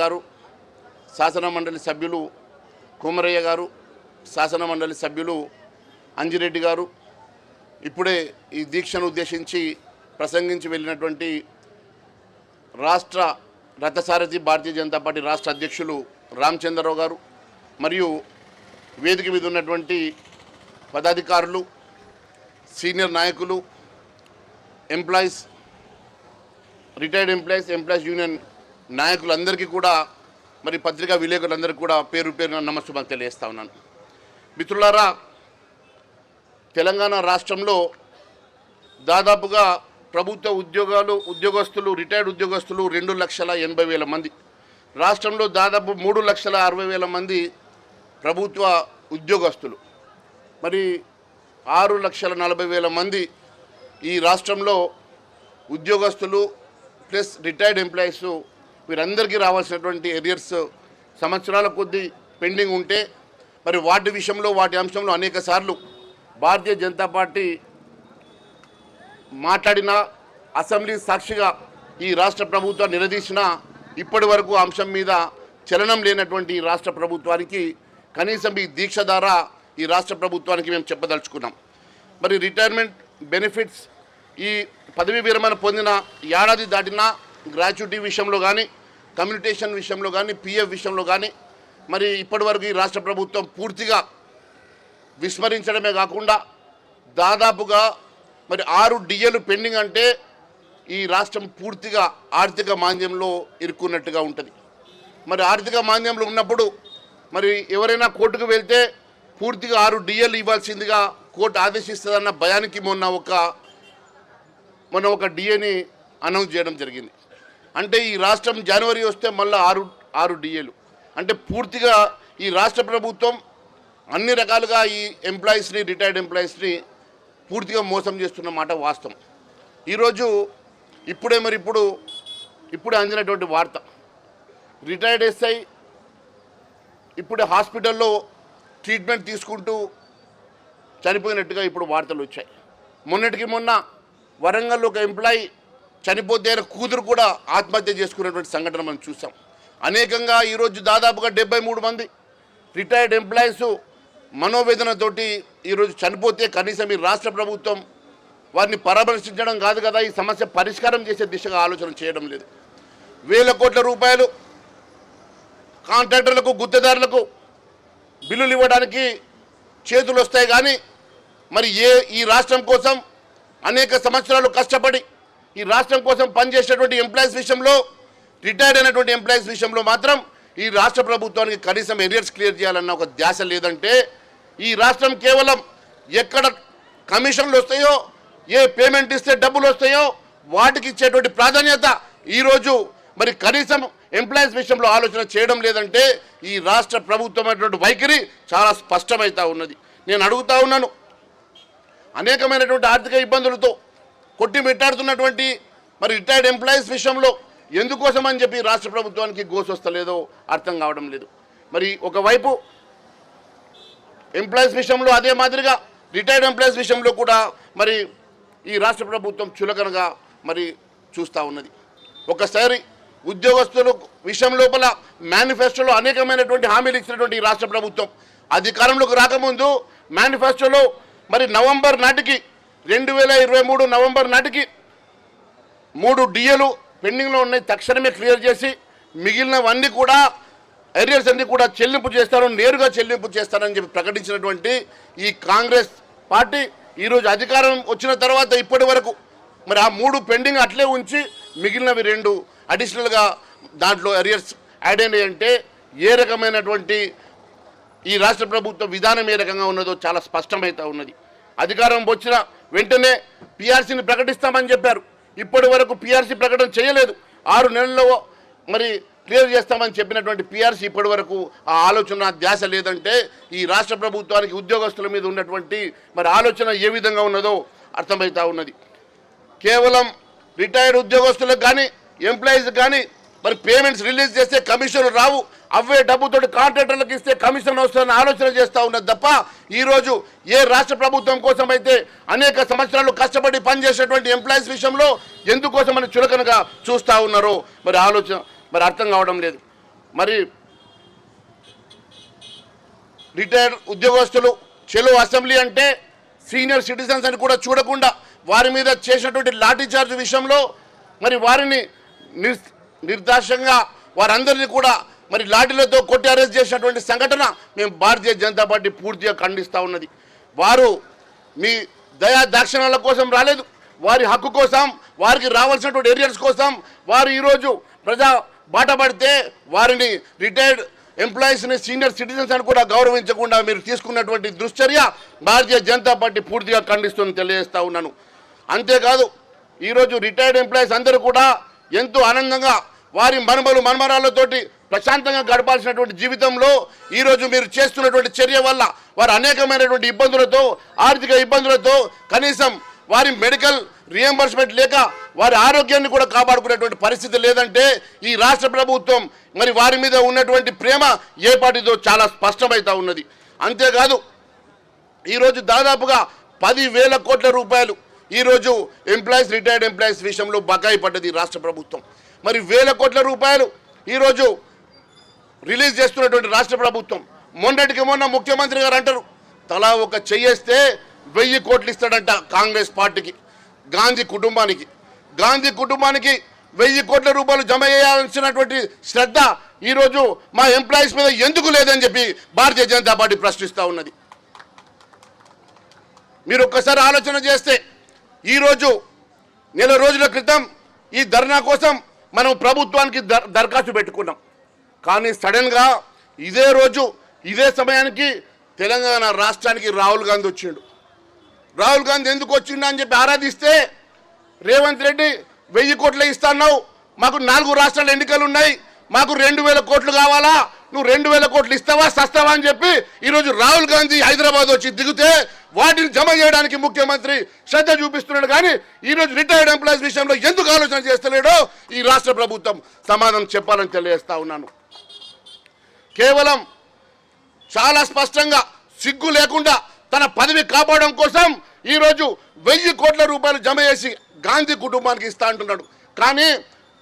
గారు, శాసన మండలి సభ్యులు కోమరయ్య గారు, శాసన మండలి సభ్యులు అంజిరెడ్డి గారు, ఇప్పుడే ఈ దీక్షను ఉద్దేశించి ప్రసంగించి వెళ్ళినటువంటి రాష్ట్ర రథసారథి భారతీయ జనతా పార్టీ రాష్ట్ర అధ్యక్షులు రామచంద్రరావు గారు, మరియు వేదిక మీద ఉన్నటువంటి పదాధికారులు, సీనియర్ నాయకులు, ఎంప్లాయీస్, రిటైర్డ్ ఎంప్లాయీస్ యూనియన్ నాయకులందరికీ కూడా, మరి పత్రికా విలేకరులందరికీ కూడా పేరు పేరున నమస్కారం తెలియజేస్తా ఉన్నాను. మిత్రులారా, తెలంగాణ రాష్ట్రంలో దాదాపుగా ప్రభుత్వ ఉద్యోగస్తులు రిటైర్డ్ ఉద్యోగస్తులు 2,80,000 మంది, రాష్ట్రంలో దాదాపు 3,60,000 మంది ప్రభుత్వ ఉద్యోగస్తులు, మరి 6,40,000 మంది ఈ రాష్ట్రంలో ఉద్యోగస్తులు ప్లస్ రిటైర్డ్ ఎంప్లాయీస్, వీరందరికీ రావాల్సినటువంటి ఎరియర్స్ సంవత్సరాల కొద్దీ పెండింగ్ ఉంటే, మరి వాటి విషయంలో వాటి అంశంలో అనేక సార్లు భారతీయ జనతా పార్టీ మాట్లాడిన, అసెంబ్లీ సాక్షిగా ఈ రాష్ట్ర ప్రభుత్వాన్ని నిలదీసిన, ఇప్పటి వరకు అంశం మీద చలనం లేనటువంటి ఈ రాష్ట్ర ప్రభుత్వానికి కనీసం ఈ దీక్ష ద్వారా ఈ రాష్ట్ర ప్రభుత్వానికి మేము చెప్పదలుచుకున్నాం. మరి రిటైర్మెంట్ బెనిఫిట్స్, ఈ పదవీ విరమణ పొందిన ఏడాది దాటిన గ్రాట్యుటీ విషయంలో కానీ, కమ్యూనిటేషన్ విషయంలో కానీ, పిఎఫ్ విషయంలో కానీ, మరి ఇప్పటి వరకు ఈ రాష్ట్ర ప్రభుత్వం పూర్తిగా విస్మరించడమే కాకుండా దాదాపుగా మరి 6 డిఏలు పెండింగ్ అంటే ఈ రాష్ట్రం పూర్తిగా ఆర్థిక మాంద్యంలో ఇరుక్కున్నట్టుగా ఉంటుంది. మరి ఆర్థిక మాంద్యంలో ఉన్నప్పుడు మరి ఎవరైనా కోర్టుకు వెళ్తే పూర్తిగా 6 డిఏలు ఇవ్వాల్సిందిగా కోర్టు ఆదేశిస్తుందన్న భయానికి మొన్న ఒక డిఏని అనౌన్స్ చేయడం జరిగింది. అంటే ఈ రాష్ట్రం జనవరి వస్తే మళ్ళీ 6 డిఏలు అంటే పూర్తిగా ఈ రాష్ట్ర ప్రభుత్వం అన్ని రకాలుగా ఈ ఎంప్లాయీస్ని, రిటైర్డ్ ఎంప్లాయీస్ని పూర్తిగా మోసం చేస్తున్న మాట వాస్తవం. ఈరోజు ఇప్పుడే అందినటువంటి వార్త, రిటైర్డ్ ఎస్ఐ ఇప్పుడే హాస్పిటల్లో ట్రీట్మెంట్ తీసుకుంటూ చనిపోయినట్టుగా ఇప్పుడు వార్తలు వచ్చాయి. మొన్నటికి మొన్న వరంగల్లో ఒక ఎంప్లాయీ చనిపోతే కూతురు కూడా ఆత్మహత్య చేసుకున్నటువంటి సంఘటన మనం చూసాం. అనేకంగా ఈరోజు దాదాపుగా 73 మంది రిటైర్డ్ ఎంప్లాయీస్ మనోవేదనతోటి ఈరోజు చనిపోతే కనీసం ఈ రాష్ట్ర ప్రభుత్వం వారిని పరామర్శించడం కాదు కదా, ఈ సమస్య పరిష్కారం చేసే దిశగా ఆలోచన చేయడం లేదు. వేల కోట్ల రూపాయలు కాంట్రాక్టర్లకు, గుత్తేదారులకు బిల్లులు ఇవ్వడానికి చేతులు వస్తాయి, కానీ మరి ఈ రాష్ట్రం కోసం అనేక సంవత్సరాలు కష్టపడి ఈ రాష్ట్రం కోసం పనిచేసేటువంటి ఎంప్లాయీస్ విషయంలో, రిటైర్డ్ అయినటువంటి ఎంప్లాయీస్ విషయంలో మాత్రం ఈ రాష్ట్ర ప్రభుత్వానికి కనీసం ఎరియర్స్ క్లియర్ చేయాలన్న ఒక ధ్యాస లేదంటే, ఈ రాష్ట్రం కేవలం ఎక్కడ కమిషన్లు వస్తాయో, ఏ పేమెంట్ ఇస్తే డబ్బులు వస్తాయో వాటికి ఇచ్చేటువంటి ప్రాధాన్యత ఈరోజు మరి కనీసం ఎంప్లాయీస్ విషయంలో ఆలోచన చేయడం లేదంటే ఈ రాష్ట్ర ప్రభుత్వమైనటువంటి వైఖరి చాలా స్పష్టమవుతూ ఉన్నది. నేను అడుగుతా ఉన్నాను, అనేకమైనటువంటి ఆర్థిక ఇబ్బందులతో కొట్టిమిట్టాడుతున్నటువంటి మరి రిటైర్డ్ ఎంప్లాయీస్ విషయంలో ఎందుకోసం అని చెప్పి రాష్ట్ర ప్రభుత్వానికి గోసొస్తలేదో అర్థం కావడం లేదు. మరి ఒకవైపు ఎంప్లాయీస్ విషయంలో, అదే మాదిరిగా రిటైర్డ్ ఎంప్లాయీస్ విషయంలో కూడా మరి ఈ రాష్ట్ర ప్రభుత్వం చులకనగా మరి చూస్తూ ఉన్నది. ఒకసారి ఉద్యోగస్తుల విషయం లోపల మేనిఫెస్టోలో అనేకమైనటువంటి హామీలు ఇచ్చినటువంటి ఈ రాష్ట్ర ప్రభుత్వం అధికారంలోకి రాకముందు మేనిఫెస్టోలో మరి నవంబర్ నాటికి 2023 నవంబర్ నాటికి 3 డిఏలు పెండింగ్లో ఉన్నాయి, తక్షణమే క్లియర్ చేసి మిగిలినవన్నీ కూడా ఏరియర్స్ అన్నీ కూడా చెల్లింపు చేస్తారు, నేరుగా చెల్లింపు చేస్తారని చెప్పి ప్రకటించినటువంటి ఈ కాంగ్రెస్ పార్టీ ఈరోజు అధికారం వచ్చిన తర్వాత ఇప్పటి వరకు మరి ఆ 3 పెండింగ్ అట్లే ఉంచి మిగిలినవి 2 అడిషనల్గా దాంట్లో ఏరియర్స్ యాడ్ అయినాయి. అంటే ఏ రకమైనటువంటి ఈ రాష్ట్ర ప్రభుత్వ విధానం ఏ రకంగా ఉన్నదో చాలా స్పష్టమవుతూ ఉన్నది. అధికారం వచ్చిన వెంటనే పిఆర్సీని ప్రకటిస్తామని చెప్పారు, ఇప్పటి వరకు పిఆర్సీ ప్రకటన చేయలేదు. 6 నెలల్లో మరి క్లియర్ చేస్తామని చెప్పినటువంటి పిఆర్సీ ఇప్పటి వరకు ఆ ఆలోచన ధ్యాస లేదంటే ఈ రాష్ట్ర ప్రభుత్వానికి ఉద్యోగస్తుల మీద ఉన్నటువంటి మరి ఆలోచన ఏ విధంగా ఉన్నదో అర్థమవుతూ ఉన్నది. కేవలం రిటైర్డ్ ఉద్యోగస్తులకు కానీ, ఎంప్లాయీస్ కానీ మరి పేమెంట్స్ రిలీజ్ చేస్తే కమిషన్లు రావు, అవే డబ్బుతో కాంట్రాక్టర్లకు ఇస్తే కమిషన్ వస్తుందని ఆలోచన చేస్తూ ఉన్నది తప్ప ఈరోజు ఏ రాష్ట్ర ప్రభుత్వం కోసం అయితే అనేక సంవత్సరాలు కష్టపడి పనిచేసేటువంటి ఎంప్లాయీస్ విషయంలో ఎందుకోసం అని చులకనగా చూస్తూ ఉన్నారో మరి ఆలోచన మరి అర్థం కావడం లేదు. మరి రిటైర్డ్ ఉద్యోగస్తులు చెలో అసెంబ్లీ అంటే సీనియర్ సిటిజన్స్ అని కూడా చూడకుండా వారి మీద చేసినటువంటి లాఠీ చార్జ్ విషయంలో మరి వారిని నిర్దాక్షంగా వారందరినీ కూడా మరి లాఠీలతో కొట్టి అరెస్ట్ చేసినటువంటి సంఘటన మేము భారతీయ జనతా పార్టీ పూర్తిగా ఖండిస్తూ ఉన్నది. వారు మీ దయా దాక్షిణ్యాల కోసం రాలేదు, వారి హక్కు కోసం, వారికి రావాల్సినటువంటి ఏరియాస్ కోసం వారు ఈరోజు ప్రజా బాట పడితే వారిని రిటైర్డ్ ఎంప్లాయీస్ని సీనియర్ సిటిజన్స్ అని కూడా గౌరవించకుండా మీరు తీసుకున్నటువంటి దుశ్చర్య భారతీయ జనతా పార్టీ పూర్తిగా ఖండిస్తుందని తెలియజేస్తూ ఉన్నాను. అంతేకాదు ఈరోజు రిటైర్డ్ ఎంప్లాయీస్ అందరూ కూడా ఎంతో ఆనందంగా వారి మనుమరాలతోటి ప్రశాంతంగా గడపాల్సినటువంటి జీవితంలో ఈరోజు మీరు చేస్తున్నటువంటి చర్య వల్ల వారు అనేకమైనటువంటి ఇబ్బందులతో, ఆర్థిక ఇబ్బందులతో, కనీసం వారి మెడికల్ రియంబర్స్మెంట్ లేక వారి ఆరోగ్యాన్ని కూడా కాపాడుకునేటువంటి పరిస్థితి లేదంటే ఈ రాష్ట్ర ప్రభుత్వం మరి వారి మీద ఉన్నటువంటి ప్రేమ ఏ పార్టీతో చాలా స్పష్టమవుతూ ఉన్నది. అంతేకాదు ఈరోజు దాదాపుగా 10,000 కోట్ల రూపాయలు ఈరోజు ఎంప్లాయీస్, రిటైర్డ్ ఎంప్లాయీస్ విషయంలో బకాయి పడ్డది రాష్ట్ర ప్రభుత్వం. మరి 1,000 కోట్ల రూపాయలు ఈరోజు రిలీజ్ చేస్తున్నటువంటి రాష్ట్ర ప్రభుత్వం. మొన్నటికి మొన్న ముఖ్యమంత్రి గారు అంటారు తలా ఒక చెయ్యేస్తే 1000 కోట్లు ఇస్తాడంట కాంగ్రెస్ పార్టీకి, గాంధీ కుటుంబానికి 1000 కోట్ల రూపాయలు జమ చేయాల్సినటువంటి శ్రద్ధ ఈరోజు మా ఎంప్లాయీస్ మీద ఎందుకు లేదని చెప్పి భారతీయ జనతా పార్టీ ప్రశ్నిస్తూ ఉన్నది. మీరు ఒక్కసారి ఆలోచన చేస్తే ఈరోజు నెల రోజుల క్రితం ఈ ధర్నా కోసం మనం ప్రభుత్వానికి దరఖాస్తు పెట్టుకున్నాం. కానీ సడన్గా ఇదే రోజు ఇదే సమయానికి తెలంగాణ రాష్ట్రానికి రాహుల్ గాంధీ వచ్చిండు. రాహుల్ గాంధీ ఎందుకు వచ్చిండు అని చెప్పి ఆరాధిస్తే రేవంత్ రెడ్డి 1000 కోట్లు ఇస్తాన్నావు, మాకు 4 రాష్ట్రాల ఎన్నికలు ఉన్నాయి, మాకు 2,000 కోట్లు కావాలా, నువ్వు 2,000 కోట్లు ఇస్తావా సస్తావా అని చెప్పి ఈరోజు రాహుల్ గాంధీ హైదరాబాద్ వచ్చి దిగితే వాటిని జమ చేయడానికి ముఖ్యమంత్రి శ్రద్ధ చూపిస్తున్నాడు. కానీ ఈరోజు రిటైర్డ్ ఎంప్లాయీస్ విషయంలో ఎందుకు ఆలోచన చేస్తలేడో ఈ రాష్ట్ర ప్రభుత్వం సమాధానం చెప్పాలని తెలియజేస్తా ఉన్నాను. కేవలం చాలా స్పష్టంగా సిగ్గు లేకుండా తన పదవి కాపాడడం కోసం ఈరోజు 1000 కోట్ల రూపాయలు జమ చేసి గాంధీ కుటుంబానికి ఇస్తా అంటున్నాడు. కానీ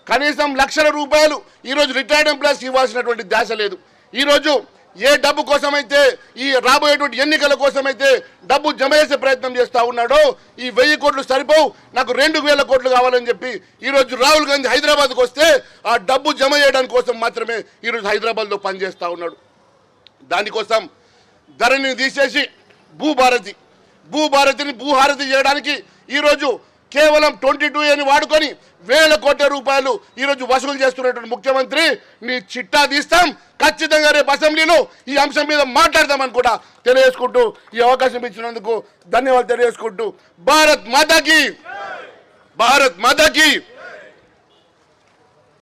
కనీసం లక్షల రూపాయలు ఈరోజు రిటైర్డ్ ఎంప్లాయీస్ ఇవ్వాల్సినటువంటి ధ్యాస లేదు. ఈరోజు ఏ డబ్బు కోసమైతే ఈ రాబోయేటువంటి ఎన్నికల కోసమైతే డబ్బు జమ చేసే ప్రయత్నం చేస్తూ ఉన్నాడో ఈ 1000 కోట్లు సరిపోవు, నాకు 2,000 కోట్లు కావాలని చెప్పి ఈరోజు రాహుల్ గాంధీ హైదరాబాద్కి వస్తే ఆ డబ్బు జమ చేయడానికి కోసం మాత్రమే ఈరోజు హైదరాబాద్లో పనిచేస్తూ ఉన్నాడు. దానికోసం ధరణిని తీసేసి భూభారతిని భూహారతి చేయడానికి ఈరోజు కేవలం 22 అని వాడుకొని 1,000 కోట్ల రూపాయలు ఈరోజు వసూలు చేస్తున్నటువంటి ముఖ్యమంత్రి నీ చిట్టా తీస్తాం, ఖచ్చితంగా రేపు అసెంబ్లీలో ఈ అంశం మీద మాట్లాడదామని కూడా తెలియజేసుకుంటూ ఈ అవకాశం ఇచ్చినందుకు ధన్యవాదాలు తెలియజేసుకుంటూ భారత్ మాతాకి